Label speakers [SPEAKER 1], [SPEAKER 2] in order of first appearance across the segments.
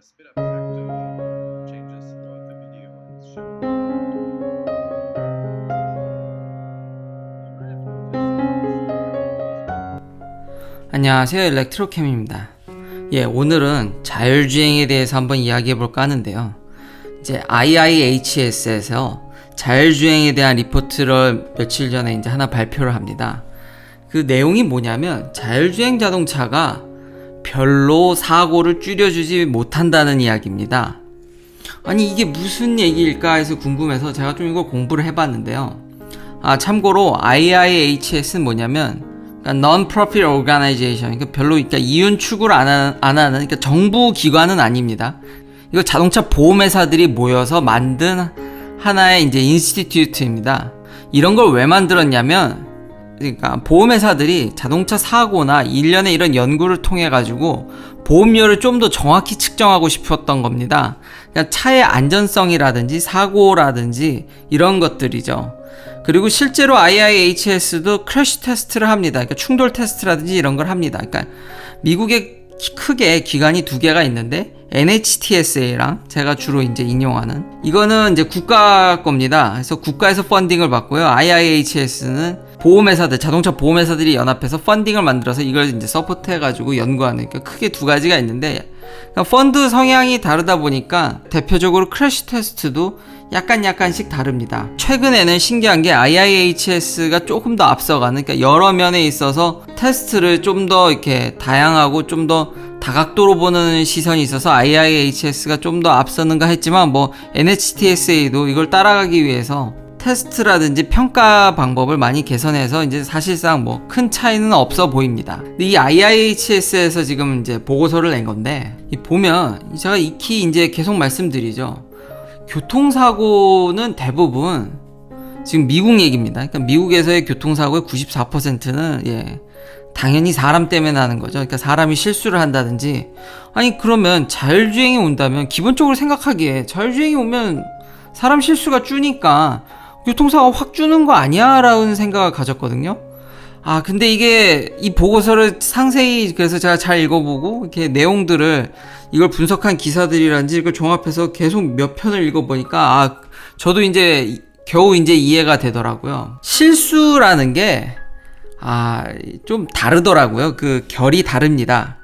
[SPEAKER 1] speed up effect changes throughout the video and it's shown. You might have noticed
[SPEAKER 2] 안녕하세요, 일렉트로캠입니다. 오늘은 자율주행에 대해서 한번 이야기해볼까 하는데요. 이제 IIHS에서 자율주행에 대한 리포트를 며칠 전에 이제 하나 발표를 합니다. 그 내용이 뭐냐면 자율주행 자동차가 별로 사고를 줄여주지 못한다는 이야기입니다. 아니 이게 무슨 얘기일까 해서 궁금해서 제가 좀 이걸 공부를 해봤는데요. 참고로 IIHS는 뭐냐면 Non-Profit Organization, 그러니까 이윤 추구를 안 하는 그러니까 정부 기관은 아닙니다. 이거 자동차 보험회사들이 모여서 만든 하나의 이제 인스티튜트입니다. 이런 걸 왜 만들었냐면, 그러니까 보험회사들이 자동차 사고나 일련의 이런 연구를 통해 가지고 보험료를 좀 더 정확히 측정하고 싶었던 겁니다. 그러니까 차의 안전성이라든지 사고라든지 이런 것들이죠. 그리고 실제로 IIHS도 크래시 테스트를 합니다. 그러니까 충돌 테스트라든지 이런 걸 합니다. 그러니까 미국에 크게 기관이 두 개가 있는데 NHTSA랑 제가 주로 이제 인용하는 이거는 이제 국가 겁니다. 그래서 국가에서 펀딩을 받고요. IIHS는 보험회사들, 자동차 보험회사들이 연합해서 펀딩을 만들어서 이걸 이제 서포트해가지고 연구하는, 그러니까 크게 두 가지가 있는데, 그러니까 펀드 성향이 다르다 보니까 대표적으로 크래시 테스트도 약간씩 다릅니다. 최근에는 신기한 게 IIHS가 조금 더 앞서가는, 그러니까 여러 면에 있어서 테스트를 좀 더 이렇게 다양하고 좀 더 다각도로 보는 시선이 있어서 IIHS가 좀 더 앞서는가 했지만, 뭐 NHTSA도 이걸 따라가기 위해서 테스트라든지 평가 방법을 많이 개선해서 이제 사실상 뭐 큰 차이는 없어 보입니다. 근데 이 IIHS에서 지금 이제 보고서를 낸 건데, 보면 제가 익히 이제 계속 말씀드리죠. 교통사고는 대부분 지금 미국 얘기입니다. 그러니까 미국에서의 교통사고의 94%는 당연히 사람 때문에 나는 거죠. 그러니까 사람이 실수를 한다든지, 아니 그러면 자율주행이 온다면 기본적으로 생각하기에 자율주행이 오면 사람 실수가 줄니까 교통사고가 확 주는 거 아니야? 라는 생각을 가졌거든요. 근데 이게 이 보고서를 상세히 그래서 제가 잘 읽어보고 이렇게 내용들을 이걸 분석한 기사들이란지 이걸 종합해서 계속 몇 편을 읽어보니까 저도 이제 겨우 이제 이해가 되더라고요. 실수라는 게 좀 다르더라고요. 그 결이 다릅니다.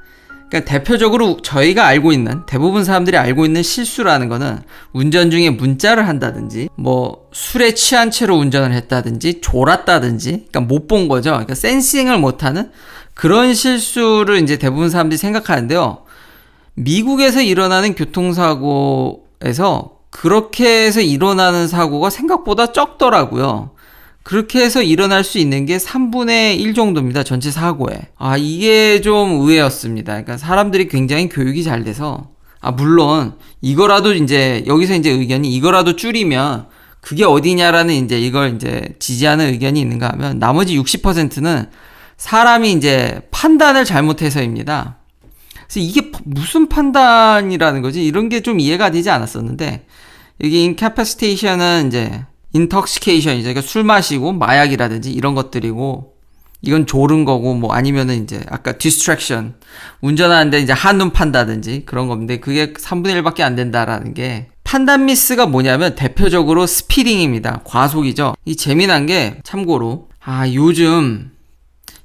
[SPEAKER 2] 그러니까 대표적으로 저희가 알고 있는, 대부분 사람들이 알고 있는 실수라는 거는 운전 중에 문자를 한다든지, 뭐 술에 취한 채로 운전을 했다든지, 졸았다든지, 그러니까 못 본 거죠. 그러니까 센싱을 못하는 그런 실수를 이제 대부분 사람들이 생각하는데요. 미국에서 일어나는 교통사고에서 그렇게 해서 일어나는 사고가 생각보다 적더라고요. 그렇게 해서 일어날 수 있는 게 3분의 1 정도입니다. 전체 사고에. 이게 좀 의외였습니다. 그러니까 사람들이 굉장히 교육이 잘 돼서, 물론, 이거라도 이제, 여기서 이제 의견이 이거라도 줄이면 그게 어디냐라는 이제 이걸 이제 지지하는 의견이 있는가 하면 나머지 60%는 사람이 이제 판단을 잘못해서입니다. 그래서 이게 무슨 판단이라는 거지? 이런 게 좀 이해가 되지 않았었는데, 여기 incapacitation은 이제 intoxication이죠. 그러니까 술 마시고 마약이라든지 이런 것들이고, 이건 졸은 거고, 뭐 아니면은 이제 아까 distraction, 운전하는데 이제 한눈 판다든지 그런 건데, 그게 3분의 1밖에 안 된다라는 게, 판단 미스가 뭐냐면 대표적으로 스피딩입니다. 과속이죠. 이 재미난 게 참고로 요즘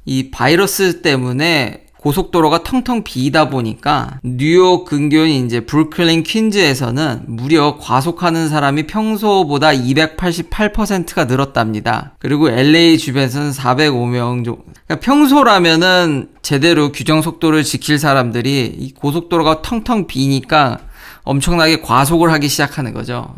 [SPEAKER 2] 이 바이러스 때문에 고속도로가 텅텅 비다 보니까 뉴욕 근교인 이제 브루클린 퀸즈에서는 무려 과속하는 사람이 평소보다 288%가 늘었답니다. 그리고 LA 주변에서는 405명 정도. 그러니까 평소라면은 제대로 규정 속도를 지킬 사람들이 이 고속도로가 텅텅 비니까 엄청나게 과속을 하기 시작하는 거죠.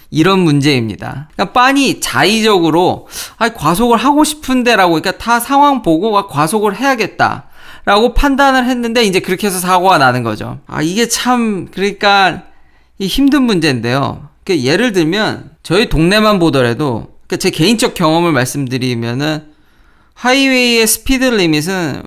[SPEAKER 2] 이런 문제입니다. 그러니까 빤히 자의적으로 과속을 하고 싶은데라고, 그러니까 다 상황 보고 과속을 해야겠다 라고 판단을 했는데 이제 그렇게 해서 사고가 나는 거죠. 이게 참 그러니까 힘든 문제인데요. 그러니까 예를 들면 저희 동네만 보더라도, 그러니까 제 개인적 경험을 말씀드리면은 하이웨이의 스피드 리밋은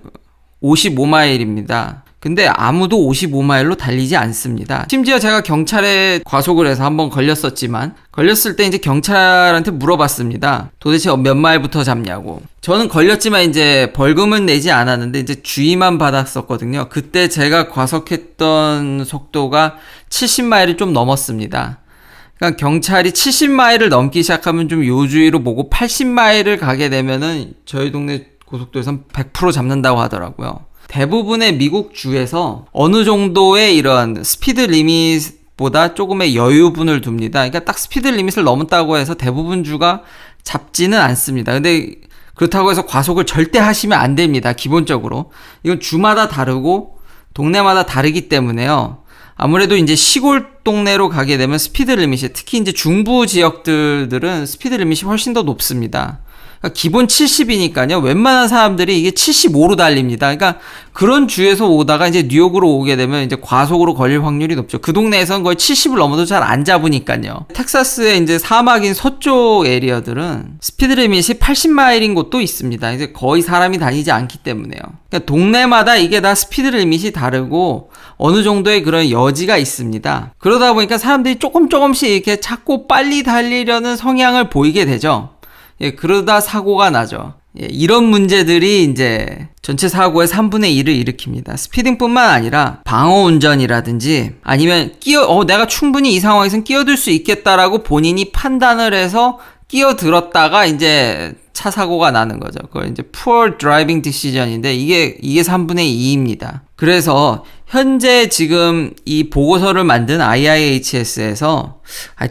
[SPEAKER 2] 55마일입니다. 근데 아무도 55마일로 달리지 않습니다. 심지어 제가 경찰에 과속을 해서 한번 걸렸었지만, 걸렸을 때 이제 경찰한테 물어봤습니다. 도대체 몇 마일부터 잡냐고. 저는 걸렸지만 이제 벌금은 내지 않았는데 이제 주의만 받았었거든요. 그때 제가 과속했던 속도가 70마일이 좀 넘었습니다. 그러니까 경찰이 70마일을 넘기 시작하면 좀 요주의로 보고 80마일을 가게 되면은 저희 동네 고속도로에선 100% 잡는다고 하더라고요. 대부분의 미국 주에서 어느 정도의 이런 스피드 리밋보다 조금의 여유분을 둡니다. 그러니까 딱 스피드 리밋을 넘었다고 해서 대부분 주가 잡지는 않습니다. 근데 그렇다고 해서 과속을 절대 하시면 안 됩니다. 기본적으로. 이건 주마다 다르고 동네마다 다르기 때문에요. 아무래도 이제 시골 동네로 가게 되면 스피드 리밋이, 특히 이제 중부 지역들은 스피드 리밋이 훨씬 더 높습니다. 그러니까 기본 70이니까요. 웬만한 사람들이 이게 75로 달립니다. 그러니까 그런 주에서 오다가 이제 뉴욕으로 오게 되면 이제 과속으로 걸릴 확률이 높죠. 그 동네에서는 거의 70을 넘어도 잘 안 잡으니까요. 텍사스의 이제 사막인 서쪽 에리어들은 스피드 리밋이 80마일인 곳도 있습니다. 이제 거의 사람이 다니지 않기 때문에요. 그러니까 동네마다 이게 다 스피드 리밋이 다르고 어느 정도의 그런 여지가 있습니다. 그러다 보니까 사람들이 조금씩 이렇게 자꾸 빨리 달리려는 성향을 보이게 되죠. 예, 그러다 사고가 나죠. 예, 이런 문제들이 이제 전체 사고의 3분의 1을 일으킵니다. 스피딩뿐만 아니라 방어 운전이라든지 아니면 내가 충분히 이 상황에선 끼어들 수 있겠다라고 본인이 판단을 해서 끼어들었다가 이제 차 사고가 나는 거죠. 그걸 이제 poor driving decision인데 이게 3분의 2입니다. 그래서 현재 지금 이 보고서를 만든 IIHS에서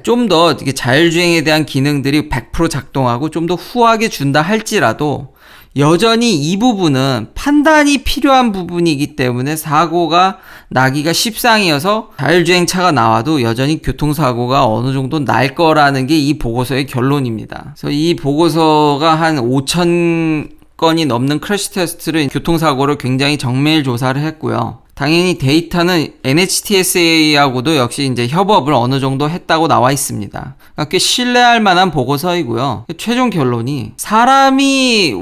[SPEAKER 2] 좀 더 자율주행에 대한 기능들이 100% 작동하고 좀 더 후하게 준다 할지라도 여전히 이 부분은 판단이 필요한 부분이기 때문에 사고가 나기가 십상이어서 자율주행차가 나와도 여전히 교통사고가 어느 정도 날 거라는 게 이 보고서의 결론입니다. 그래서 이 보고서가 한 5천 건이 넘는 크래시 테스트를, 교통사고를 굉장히 정밀 조사를 했고요. 당연히 데이터는 NHTSA하고도 역시 이제 협업을 어느 정도 했다고 나와 있습니다. 그러니까 꽤 신뢰할 만한 보고서이고요. 최종 결론이 사람이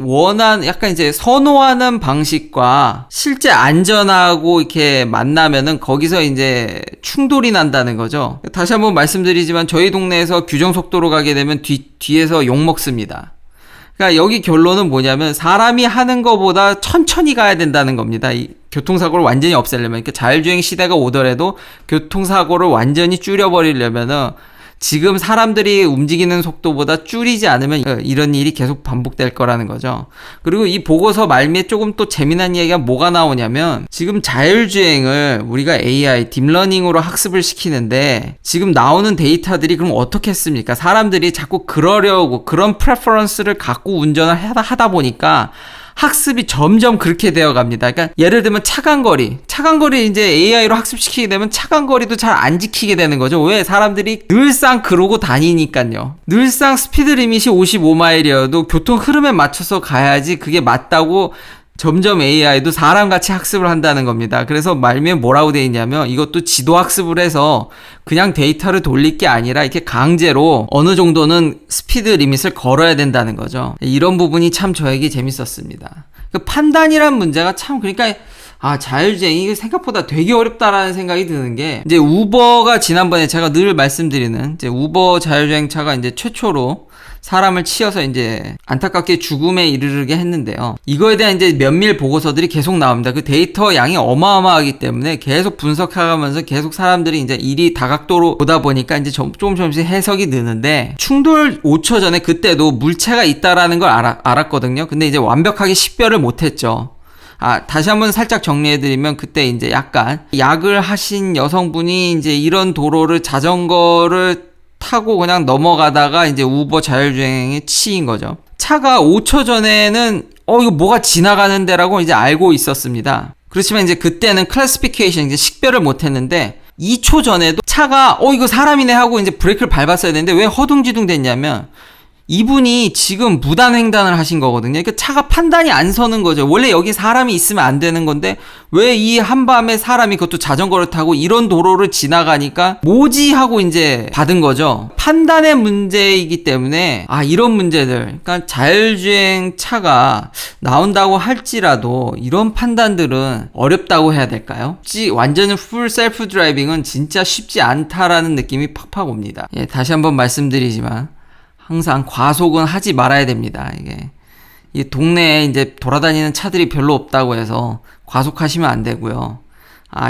[SPEAKER 2] 약간 이제 선호하는 방식과 실제 안전하고 이렇게 만나면은 거기서 이제 충돌이 난다는 거죠. 다시 한번 말씀드리지만 저희 동네에서 규정 속도로 가게 되면 뒤에서 욕 먹습니다. 그러니까 여기 결론은 뭐냐면 사람이 하는 것보다 천천히 가야 된다는 겁니다. 이 교통사고를 완전히 없애려면, 그러니까 자율주행 시대가 오더라도 교통사고를 완전히 줄여버리려면은 지금 사람들이 움직이는 속도보다 줄이지 않으면 이런 일이 계속 반복될 거라는 거죠. 그리고 이 보고서 말미에 조금 또 재미난 이야기가 뭐가 나오냐면, 지금 자율주행을 우리가 AI, 딥러닝으로 학습을 시키는데 지금 나오는 데이터들이 그럼 어떻게 했습니까? 사람들이 자꾸 그러려고 그런 프레퍼런스를 갖고 운전을 하다 보니까 학습이 점점 그렇게 되어 갑니다. 그러니까 예를 들면 차간거리 이제 AI로 학습시키게 되면 차간거리도 잘 안 지키게 되는 거죠. 왜? 사람들이 늘상 그러고 다니니까요. 늘상 스피드 리밋이 55마일이어도 교통 흐름에 맞춰서 가야지 그게 맞다고 점점 AI도 사람같이 학습을 한다는 겁니다. 그래서 말미에 뭐라고 되어 있냐면, 이것도 지도 학습을 해서 그냥 데이터를 돌릴 게 아니라 이렇게 강제로 어느 정도는 스피드 리밋을 걸어야 된다는 거죠. 이런 부분이 참 저에게 재밌었습니다. 그 판단이란 문제가 참, 그러니까 자율주행이 생각보다 되게 어렵다라는 생각이 드는 게, 이제 우버가 지난번에 제가 늘 말씀드리는 이제 우버 자율주행차가 이제 최초로 사람을 치여서 이제 안타깝게 죽음에 이르게 했는데요. 이거에 대한 이제 면밀 보고서들이 계속 나옵니다. 그 데이터 양이 어마어마하기 때문에 계속 분석해가면서 계속 사람들이 이제 일이 다각도로 보다 보니까 이제 조금씩 해석이 느는데, 충돌 5초 전에 그때도 물체가 있다라는 걸 알았거든요. 근데 이제 완벽하게 식별을 못했죠. 다시 한번 살짝 정리해드리면, 그때 이제 약간 약을 하신 여성분이 이제 이런 도로를 자전거를 타고 그냥 넘어가다가 이제 우버 자율주행에 치인 거죠. 차가 5초 전에는 이거 뭐가 지나가는데라고 이제 알고 있었습니다. 그렇지만 이제 그때는 클래시피케이션, 이제 식별을 못 했는데 2초 전에도 차가 이거 사람이네 하고 이제 브레이크를 밟았어야 되는데 왜 허둥지둥 됐냐면, 이분이 지금 무단횡단을 하신 거거든요. 그러니까 차가 판단이 안 서는 거죠. 원래 여기 사람이 있으면 안 되는 건데 왜 이 한밤에 사람이, 그것도 자전거를 타고 이런 도로를 지나가니까 뭐지 하고 이제 받은 거죠. 판단의 문제이기 때문에 이런 문제들, 그러니까 자율주행 차가 나온다고 할지라도 이런 판단들은 어렵다고 해야 될까요? 완전 풀 셀프 드라이빙은 진짜 쉽지 않다라는 느낌이 팍팍 옵니다. 예, 다시 한번 말씀드리지만 항상 과속은 하지 말아야 됩니다. 이게 이 동네에 이제 돌아다니는 차들이 별로 없다고 해서 과속하시면 안 되고요.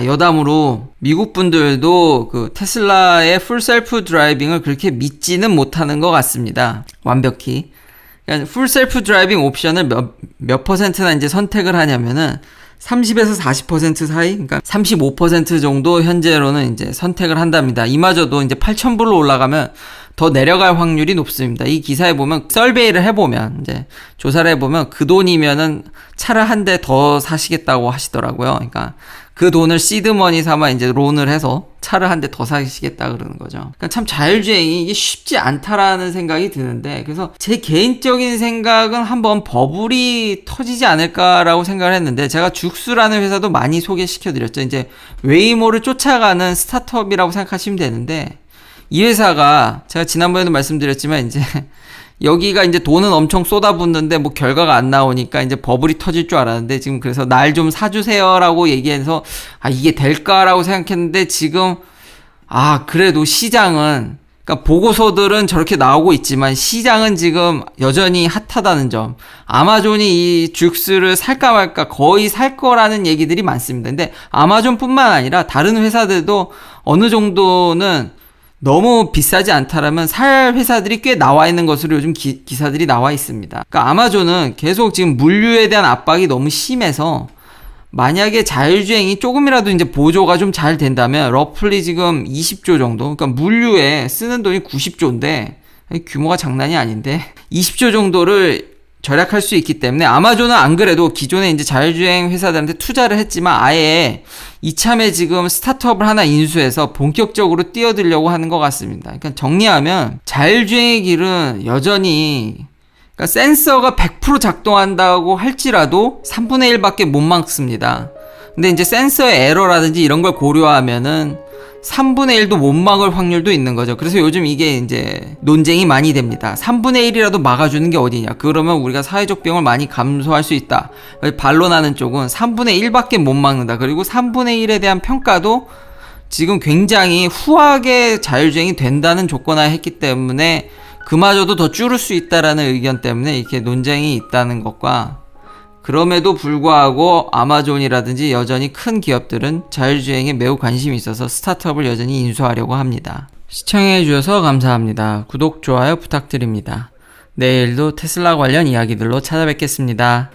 [SPEAKER 2] 여담으로 미국 분들도 그 테슬라의 풀 셀프 드라이빙을 그렇게 믿지는 못하는 것 같습니다. 완벽히. 그러니까 풀 셀프 드라이빙 옵션을 몇 퍼센트나 이제 선택을 하냐면은 30에서 40% 사이, 그러니까 35% 정도 현재로는 이제 선택을 한답니다. 이마저도 이제 8,000불로 올라가면 더 내려갈 확률이 높습니다. 이 기사에 보면 설베이를 해보면, 이제 조사를 해보면 그 돈이면은 차를 한 대 더 사시겠다고 하시더라고요. 그러니까 그 돈을 시드머니 삼아 이제 론을 해서 차를 한 대 더 사시겠다 그러는 거죠. 그러니까 참 자율주행이 이게 쉽지 않다라는 생각이 드는데, 그래서 제 개인적인 생각은 한번 버블이 터지지 않을까라고 생각을 했는데, 제가 죽수라는 회사도 많이 소개시켜드렸죠. 이제 웨이모를 쫓아가는 스타트업이라고 생각하시면 되는데, 이 회사가 제가 지난번에도 말씀드렸지만 이제 여기가 이제 돈은 엄청 쏟아붓는데 뭐 결과가 안 나오니까 이제 버블이 터질 줄 알았는데, 지금 그래서 날 좀 사주세요라고 얘기해서 이게 될까라고 생각했는데, 지금 그래도 시장은, 그러니까 보고서들은 저렇게 나오고 있지만 시장은 지금 여전히 핫하다는 점, 아마존이 이 죽스를 살까 말까 거의 살 거라는 얘기들이 많습니다. 근데 아마존뿐만 아니라 다른 회사들도 어느 정도는 너무 비싸지 않다라면 살 회사들이 꽤 나와 있는 것으로 요즘 기사들이 나와 있습니다. 그러니까 아마존은 계속 지금 물류에 대한 압박이 너무 심해서, 만약에 자율주행이 조금이라도 이제 보조가 좀 잘 된다면 러플리 지금 20조 정도, 그러니까 물류에 쓰는 돈이 90조인데 규모가 장난이 아닌데 20조 정도를 절약할 수 있기 때문에, 아마존은 안 그래도 기존에 이제 자율주행 회사들한테 투자를 했지만 아예 이참에 지금 스타트업을 하나 인수해서 본격적으로 뛰어들려고 하는 것 같습니다. 그러니까 정리하면 자율주행의 길은 여전히, 그러니까 센서가 100% 작동한다고 할지라도 3분의 1밖에 못 막습니다. 근데 이제 센서의 에러라든지 이런 걸 고려하면은 3분의 1도 못 막을 확률도 있는 거죠. 그래서 요즘 이게 이제 논쟁이 많이 됩니다. 3분의 1이라도 막아주는 게 어디냐. 그러면 우리가 사회적 비용을 많이 감소할 수 있다. 반론하는 쪽은 3분의 1밖에 못 막는다. 그리고 3분의 1에 대한 평가도 지금 굉장히 후하게 자율주행이 된다는 조건하에 했기 때문에 그마저도 더 줄일 수 있다라는 의견 때문에 이렇게 논쟁이 있다는 것과, 그럼에도 불구하고 아마존이라든지 여전히 큰 기업들은 자율주행에 매우 관심이 있어서 스타트업을 여전히 인수하려고 합니다. 시청해주셔서 감사합니다. 구독, 좋아요 부탁드립니다. 내일도 테슬라 관련 이야기들로 찾아뵙겠습니다.